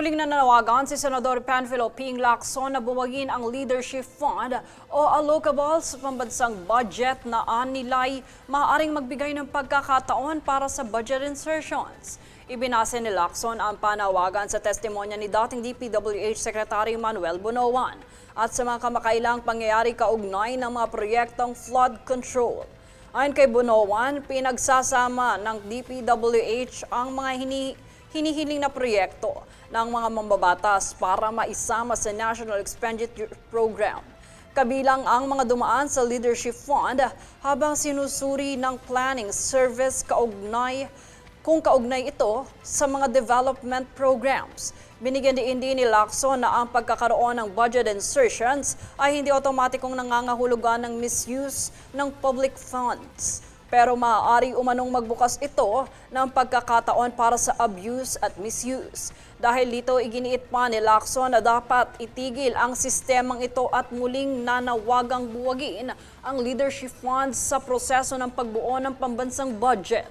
Muling nananawagan si Senador Panfilo Ping Lacson na buwagin ang Leadership Fund o allocable sa pambansang budget na anilay maaaring magbigay ng pagkakataon para sa budget insertions. Ibinase ni Lacson ang panawagan sa testimonya ni dating DPWH Secretary Manuel Bunoan at sa mga kamakailang pangyayari kaugnay ng mga proyektong flood control. Ayon kay Bunoan, pinagsasama ng DPWH ang mga hinihiling na proyekto ng mga mambabatas para maisama sa National Expenditure Program. Kabilang ang mga dumaan sa Leadership Fund habang sinusuri ng Planning Service kung kaugnay ito sa mga development programs. Binigyan din ni Lacson na ang pagkakaroon ng budget insertions ay hindi otomatikong nangangahulugan ng misuse ng public funds. Pero maaari umanong magbukas ito ng pagkakataon para sa abuse at misuse. Dahil dito iginiit pa ni Lacson na dapat itigil ang sistemang ito at muling nanawagang buwagin ang leadership funds sa proseso ng pagbuo ng pambansang budget.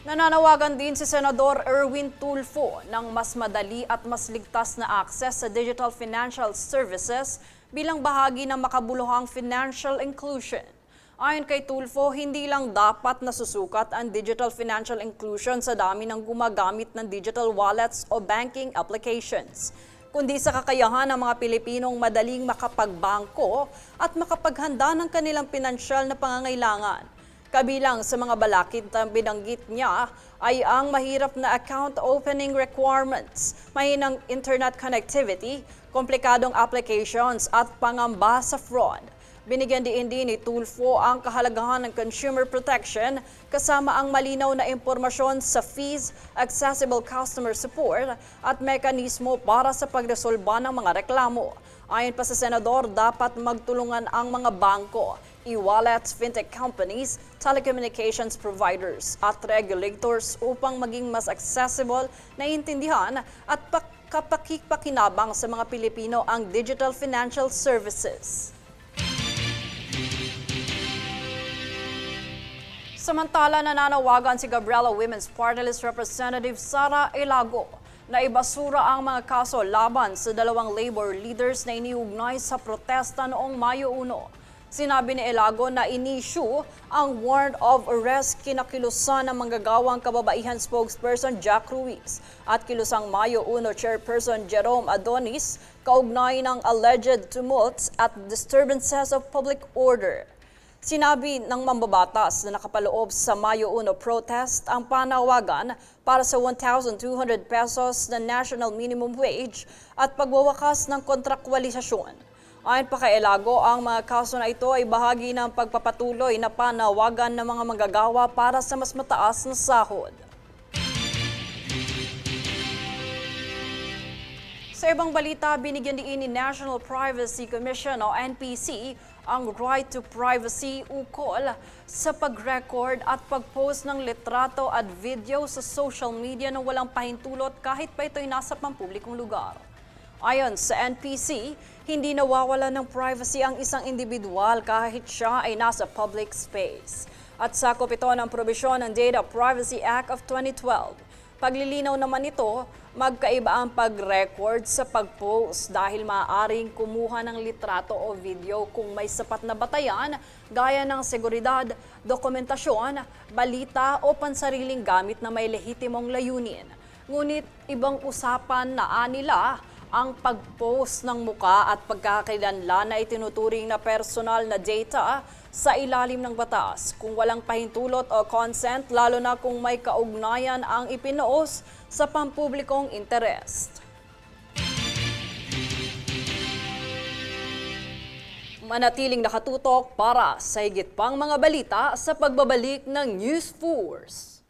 Nananawagan din si Senador Erwin Tulfo ng mas madali at mas ligtas na access sa digital financial services bilang bahagi ng makabuluhang financial inclusion. Ayon kay Tulfo, hindi lang dapat nasusukat ang digital financial inclusion sa dami ng gumagamit ng digital wallets o banking applications, kundi sa kakayahan ng mga Pilipinong madaling makapagbangko at makapaghanda ng kanilang pinansyal na pangangailangan. Kabilang sa mga balakid na binanggit niya ay ang mahirap na account opening requirements, mahinang internet connectivity, komplikadong applications at pangamba sa fraud. Binigyan din ni Tulfo ang kahalagahan ng consumer protection kasama ang malinaw na impormasyon sa fees, accessible customer support at mekanismo para sa pagresolba ng mga reklamo. Ayon pa sa Senador, dapat magtulungan ang mga bangko, e-wallets, fintech companies, telecommunications providers at regulators upang maging mas accessible, naiintindihan at kapakipakinabang sa mga Pilipino ang digital financial services. Samantala, nananawagan si Gabriela Women's Party List Representative Sara Elago na ibasura ang mga kaso laban sa dalawang labor leaders na iniugnay sa protesta noong Mayo 1. Sinabi ni Elago na inisyu ang warrant of arrest kinakilusan ng manggagawang kababaihan spokesperson Jack Ruiz at kilusang Mayo 1 chairperson Jerome Adonis kaugnay ng alleged tumults at disturbances of public order. Sinabi ng mambabatas na nakapaloob sa Mayo 1 protest ang panawagan para sa 1,200 pesos na national minimum wage at pagwawakas ng kontraktualisasyon. Ayon pa kay Elago, ang mga kaso na ito ay bahagi ng pagpapatuloy na panawagan ng mga manggagawa para sa mas mataas na sahod. Sa ibang balita, binigyan din ni National Privacy Commission o NPC ang right to privacy ukol sa pag-record at pag-post ng litrato at video sa social media na walang pahintulot kahit pa ito'y nasa pampublikong lugar. Ayon sa NPC, hindi nawawala ng privacy ang isang individual kahit siya ay nasa public space. At sakop ito ng probisyon ng Data Privacy Act of 2012. Paglilinaw naman ito, magkaiba ang pag-record sa pag-post dahil maaaring kumuha ng litrato o video kung may sapat na batayan gaya ng seguridad, dokumentasyon, balita o pansariling gamit na may lehitimong layunin. Ngunit ibang usapan na nila ang pag-post ng muka at pagkakakilanlan na itinuturing na personal na data sa ilalim ng batas kung walang pahintulot o consent, lalo na kung may kaugnayan ang ipinuos sa pampublikong interest. Manatiling nakatutok para sa higit pang mga balita sa pagbabalik ng News Force.